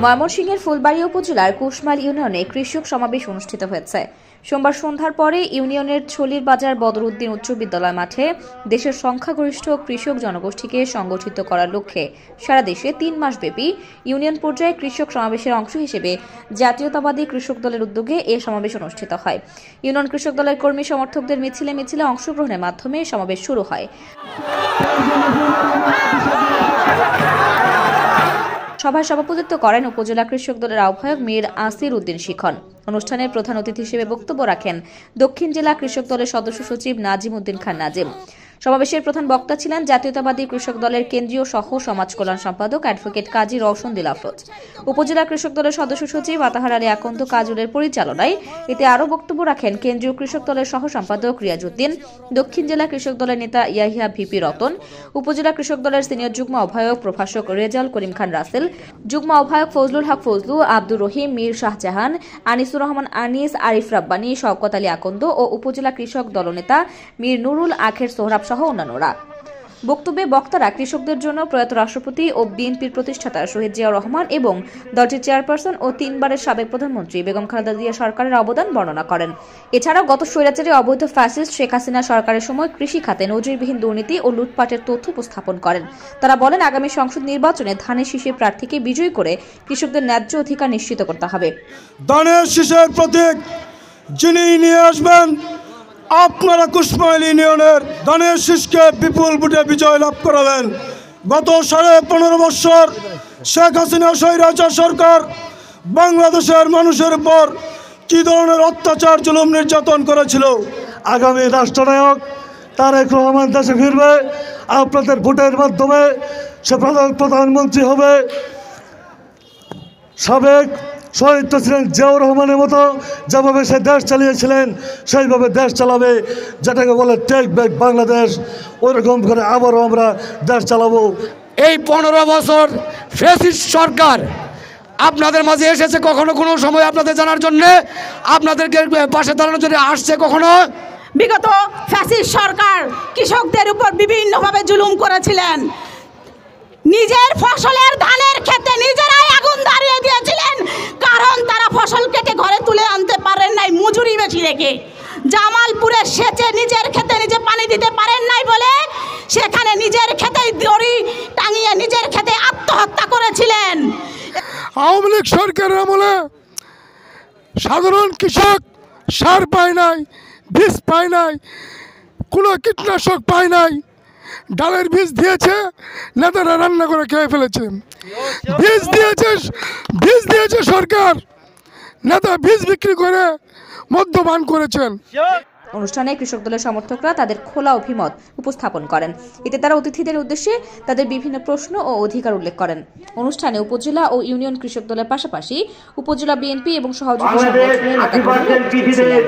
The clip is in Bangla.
ময়মনসিংহের ফুলবাড়িয়া উপজেলার কুশমাল ইউনিয়নে কৃষক সমাবেশ অনুষ্ঠিত হয়েছে। সোমবার সন্ধ্যার পরে ইউনিয়নের ছলির বাজার বদরউদ্দিন উচ্চ বিদ্যালয় মাঠে দেশের সংখ্যাগরিষ্ঠ কৃষক জনগোষ্ঠীকে সংগঠিত করার লক্ষ্যে সারা দেশে 3 মাসব্যাপী ইউনিয়ন পর্যায়ে কৃষক সমাবেশের অংশ হিসেবে জাতীয়তাবাদী কৃষক দলের উদ্যোগে এ সমাবেশ অনুষ্ঠিত হয়। ইউনিয়ন কৃষক দলের কর্মী সমর্থকদের মিছিলে অংশগ্রহণের মাধ্যমে সমাবেশ শুরু হয়। সভায় সভাপতিত্ব করেন উপজেলা কৃষক দলের আহ্বায়ক মীর আসির উদ্দিন শিখন। অনুষ্ঠানের প্রধান অতিথি হিসেবে বক্তব্য রাখেন দক্ষিণ জেলা কৃষক দলের সদস্য সচিব নাজিম উদ্দিন খান নাজিম। সমাবেশের প্রধান বক্তা ছিলেন জাতীয়তাবাদী কৃষক দলের কেন্দ্রীয় সহ সমাজ কল্যাণ সম্পাদক অ্যাডভোকেট কাজী রওশন দিলাফরোজ। উপজেলা কৃষক দলের সদস্য সচিব আতাহার আলী আকন্দ কাজুলের পরিচালনায় এতে আরও বক্তব্য রাখেন কেন্দ্রীয় কৃষক দলের সহ সম্পাদক রিয়াজউদ্দিন, দক্ষিণ জেলা কৃষক দলের নেতা ইয়াহিয়া ভিপি রতন, উপজেলা কৃষক দলের সিনিয়র যুগ্ম আহ্বায়ক প্রভাষক রেজাল করিম খান রাসেল, যুগ্ম আহ্বায়ক ফজলুল হক ফজলু, আব্দুর রহিম, মীর শাহজাহান, আনিসুর রহমান আনিস, আরিফ রাব্বানী, শওকত আলী আকন্দ ও উপজেলা কৃষক দলনেতা মীর নুরুল আখের সোহরাব সহ অন্যান্যরা। বক্তব্যে বক্তারা কৃষকদের জন্য প্রয়াত রাষ্ট্রপতি ও বিএনপির প্রতিষ্ঠাতা শহীদ জিয়াউর রহমান এবং দলটির চেয়ারপারসন ও 3বারের সাবেক প্রধানমন্ত্রী বেগম খালেদা জিয়া সরকারের অবদান বর্ণনা করেন। এছাড়াও গত স্বৈরাচারী অবৈধ ফ্যাসিস্ট শেখ হাসিনা সরকারের সময় কৃষি খাতে নজিরবিহীন দুর্নীতি ও লুটপাটের তথ্য উপস্থাপন করেন। তারা বলেন, আগামী সংসদ নির্বাচনে ধানের শীষের প্রার্থীকে বিজয়ী করে কৃষকদের ন্যায্য অধিকার নিশ্চিত করতে হবে। ধানের শীষের প্রতীক যিনি নিয়ে আসবেন, আপনারা কুশমাইল ইউনিয়নের ধানের শীষকে বিপুল ভোটে বিজয় লাভ করাবেন। গত 15.5 বছর শেখ হাসিনা স্বৈরাচার সরকার বাংলাদেশের মানুষের উপর কি ধরনের অত্যাচার জুলুম নির্যাতন করেছিল। আগামী রাষ্ট্রনায়ক তারেক রহমান দেশে ফিরবে, আপনাদের ভোটের মাধ্যমে সে প্রধানমন্ত্রী হবে। সাবেক শহীদ প্রেসিডেন্ট জিয়াউর রহমানের মতো যেভাবে সে দেশ চালিয়েছিলেন সেইভাবে দেশ চালাবে, যেটাকে বলে টেক ব্যাক বাংলাদেশ। ওইরকম করে আবারও আমরা দেশ চালাবো। এই 15 বছর ফ্যাসিস্ট সরকার আপনাদের মাঝে এসেছে কখনো কোনো সময় আপনাদের জানার জন্য, আপনাদেরকে পাশে দাঁড়ানোর জন্য আসছে কখনো? বিগত ফ্যাসিস্ট সরকার কৃষকদের উপর বিভিন্নভাবে জুলুম করেছিলেন। নিজের ফসলের ধানের ক্ষেতে নিজেরাই আগুন ধরিয়ে দিয়েছিলেন, কারণ তারা ফসল কেটে ঘরে তুলে আনতে পারেন নাই মজুরি বেশি রেখে। জামালপুরের সেচে নিজের ক্ষেতে নিজে পানি দিতে পারেন নাই বলে সেখানে নিজের ক্ষেতেই দড়ি টাঙিয়ে নিজের ক্ষেতে আত্মহত্যা করেছিলেন। আওয়ামী লীগ সরকারের আমলে সাধারণ কৃষক সার পায় নাই, বীজ পায় নাই, কোনো কীটনাশক পায় নাই। ডালের বীজ দিয়েছে, নেতারা রান্না করে খেয়ে ফেলেছে। বীজ দিয়েছে সরকার, নেতা বীজ বিক্রি করে মদ্যপান করেছেন। অনুষ্ঠানে কৃষক দলের সমর্থকরা তাদের খোলা অভিমত উপস্থাপন করেন। এতে তারা অতিথিদের উদ্দেশ্যে তাদের বিভিন্ন প্রশ্ন ও অধিকার উল্লেখ করেন। অনুষ্ঠানে উপজেলা ও ইউনিয়ন কৃষক দলের পাশাপাশি উপজেলা বিএনপি এবং সহযোগী সংগঠনের নেতাকর্মীরা উপস্থিত ছিলেন।